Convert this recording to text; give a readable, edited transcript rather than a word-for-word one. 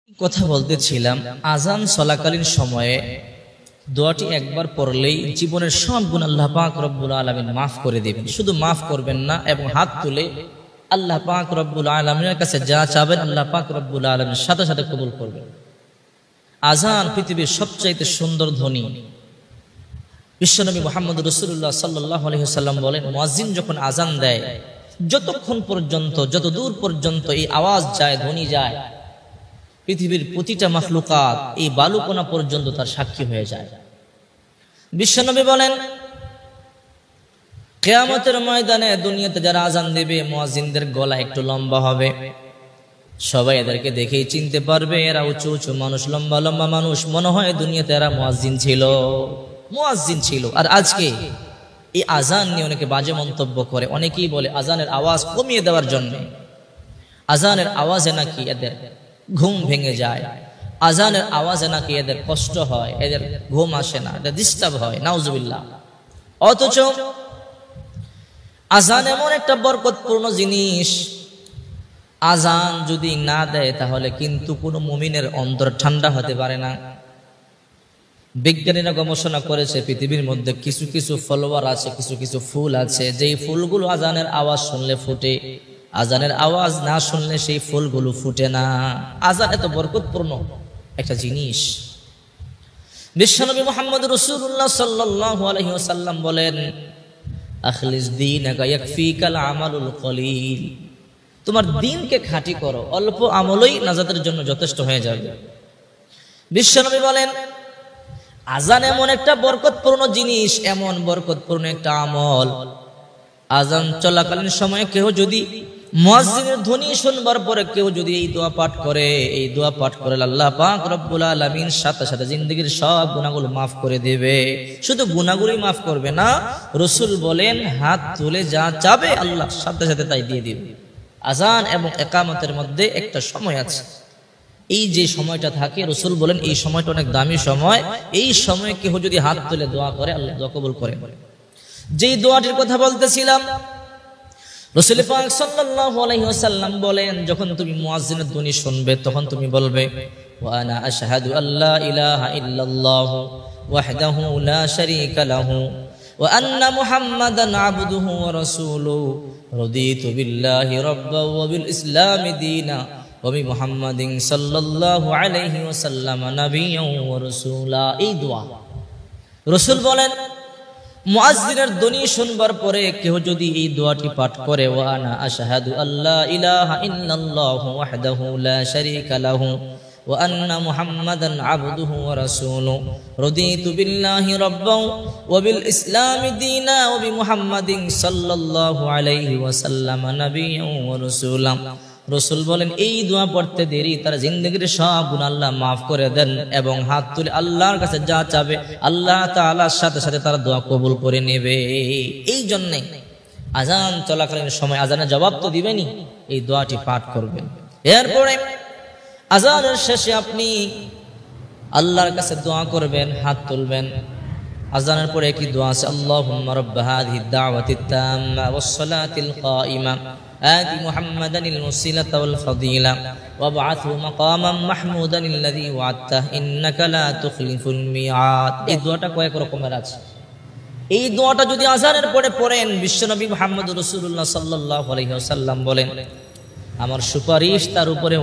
কথা বলতেছিলাম আজান চলাকালীন সময়ে দোয়াটি একবার পড়লেই জীবনের সব গুনাহ আল্লাহ পাক রব্বুল আলামিন মাফ করে দিবেন। শুধু মাফ করবেন না, এবং হাত তুলে আল্লাহ পাক রব্বুল আলামিনের কাছে যা চাবেন আল্লাহ পাক রব্বুল আলামিন সাথে সাথে কবুল করবেন। আজান পৃথিবীর সবচাইতে সুন্দর ধ্বনি। বিশ্বনবী মুহাম্মদ রাসূলুল্লাহ সাল্লাল্লাহু আলাইহি ওয়াসাল্লাম বলেন, মুয়াজ্জিন যখন আজান দেয়, যতক্ষণ পর্যন্ত, যত দূর পর্যন্ত এই আওয়াজ যায়, ধ্বনি যায়, পৃথিবীর প্রতিটা মাখলুকাত এই বালুকণা পর্যন্ত তার সাক্ষী হয়ে যায়। বিশ্বনবী বলেন, কিয়ামতের ময়দানে দুনিয়াতে যারা আজান দেবে, মুয়াজ্জিনদের গলা একটু লম্বা হবে। সবাই এদেরকে দেখেই চিনতে পারবে এরা উঁচু উঁচু মানুষ, লম্বা লম্বা মানুষ। মনে হয় দুনিয়াতে এরা মুয়াজ্জিন ছিল। আর আজকে এই আজান নিয়ে অনেকে বাজে মন্তব্য করে। অনেকেই বলে আজানের আওয়াজ কমিয়ে দেওয়ার জন্য, আজানের আওয়াজে নাকি এদের ঘুম ভেঙে যায়, আজানের আওয়াজে নাকি এদের কষ্ট হয়, এদের ঘুম আসে না, এটা ডিস্টার্ব হয়। নাউজুবিল্লাহ। অথচ আজান এমন একটা বরকতপূর্ণ জিনিস, আজান যদি না দেয় তাহলে কিন্তু কোনো মুমিনের অন্তর ঠান্ডা হতে পারে না। বিজ্ঞানীরা গবেষণা করেছে, পৃথিবীর মধ্যে কিছু কিছু ফলোয়ার আছে, কিছু কিছু ফুল আছে, যেই ফুলগুলো আজানের আওয়াজ শুনলে ফুটে, আজানের আওয়াজ না শুনলে সেই ফুলগুলো ফুটে না। আজান এত বরকতপূর্ণ একটা জিনিস। বিশ্বনবী মুহাম্মদ রাসূলুল্লাহ সাল্লাল্লাহু আলাইহি ওয়াসাল্লাম বলেন, আখলিস দীনাকা ইয়াকফিকাল আমালুল কলিল। তোমার দ্বীনকে খাঁটি করো, অল্প আমলই নাজাতের জন্য যথেষ্ট হয়ে যাবে। বিশ্বনবী বলেন, আজান এমন একটা বরকতপূর্ণ জিনিস, এমন বরকতপূর্ণ একটা আমল, আজান চলাকালীন সময়ে কেউ যদি মুয়াজ্জিনের ধ্বনি শুনবার পরে কেউ যদি এই দোয়া পাঠ করে, এই দোয়া পাঠ করে আল্লাহ পাক রব্বুল আলামিন সাথে সাথে জিন্দেগীর সব গুনাহগুলো মাফ করে দেবে। শুধু গুনাহগুলোই মাফ করবে না, রাসূল বলেন হাত তুলে যা চাবে আল্লাহ সাথে সাথে তাই দিয়ে দিবে। আজান এবং ইকামতের মধ্যে একটা সময় আছে, এই যে সময়টা থাকে রাসূল বলেন এই সময়টা অনেক দামি সময়। এই সময়ে কেউ যদি হাত তুলে দোয়া করে আল্লাহ দোয়া কবুল করে। যেই দোয়াটির কথা বলতেছিলাম, রাসূল পাক সাল্লাল্লাহু আলাইহি ওয়াসাল্লাম বলেন, যখন তুমি মুয়াজ্জিনের ধ্বনি শুনবে তখন তুমি বলবে, ওয়া আনা আশহাদু আল্লা ইলাহা ইল্লাল্লাহ ওয়াহদাহু লা শারীকা লাহু ওয়া আন্না মুহাম্মাদান আবদুহু ওয়া রাসূলুহু রাদিতু বিল্লাহি রাব্বান ওয়া বিল ইসলামি দীনা ওয়া বি মুহাম্মাদিন সাল্লাল্লাহু আলাইহি ওয়াসাল্লাম নাবিয়্যান ওয়া রাসূলা। এই দোয়া রাসূল বলেন, মুয়াজ্জিনের ধ্বনি শুনবার পরে কেউ যদি এই দোয়াটি পাঠ করে, ওয়া আনা আশহাদু আল্লা ইলাহা ইল্লাল্লাহ ওয়াহদাহু লা শারীকা লাহু ওয়া আন্না মুহাম্মাদান আবদুহু ওয়া রাসূলুহু রাদিতু বিল্লাহি রাব্বান ওয়া বিল ইসলামি দীনা ওয়া বি মুহাম্মাদিন সাল্লাল্লাহু আলাইহি ওয়াসাল্লাম নাবিয়্যান ওয়া রাসূলা। রাসূল বলেন, এই দোয়া পড়তে দেরি তার জিন্দেগীর সব গুনাহ আল্লাহ মাফ করে দেন, এবং হাত তুলে আল্লাহর কাছে যা চাবে আল্লাহ তাআলার সাথে সাথে তার দোয়া কবুল করে নেবে। এই জন্য আজান চলাকালীন সময় আজানের জবাব তো দিবেনই, এই দোয়াটি পাঠ করবেন। এরপরে আজানের শেষে আপনি আল্লাহর কাছে দোয়া করবেন, হাত তুলবেন। আজানের পরে কি দোয়া আছে? আল্লাহুম্মা রাব্বা হাযিহি দাওয়াতিত তাম্মা ওয়াস সালাতিল কাইমা آتِ محمدا الوسيلة والفضيلة وابعثه مقاما محمودا الذي وعدته إنك لا تخلف الميعاد। এই দোয়াটা কয়েক রকমের আছে। এই দোয়াটা যদি আযানের পরে পড়েন, বিশ্বনবী মুহাম্মদ রাসূলুল্লাহ সাল্লাল্লাহু আলাইহি ওয়াসাল্লাম বলেন, আমার সুপারিশ তার উপরে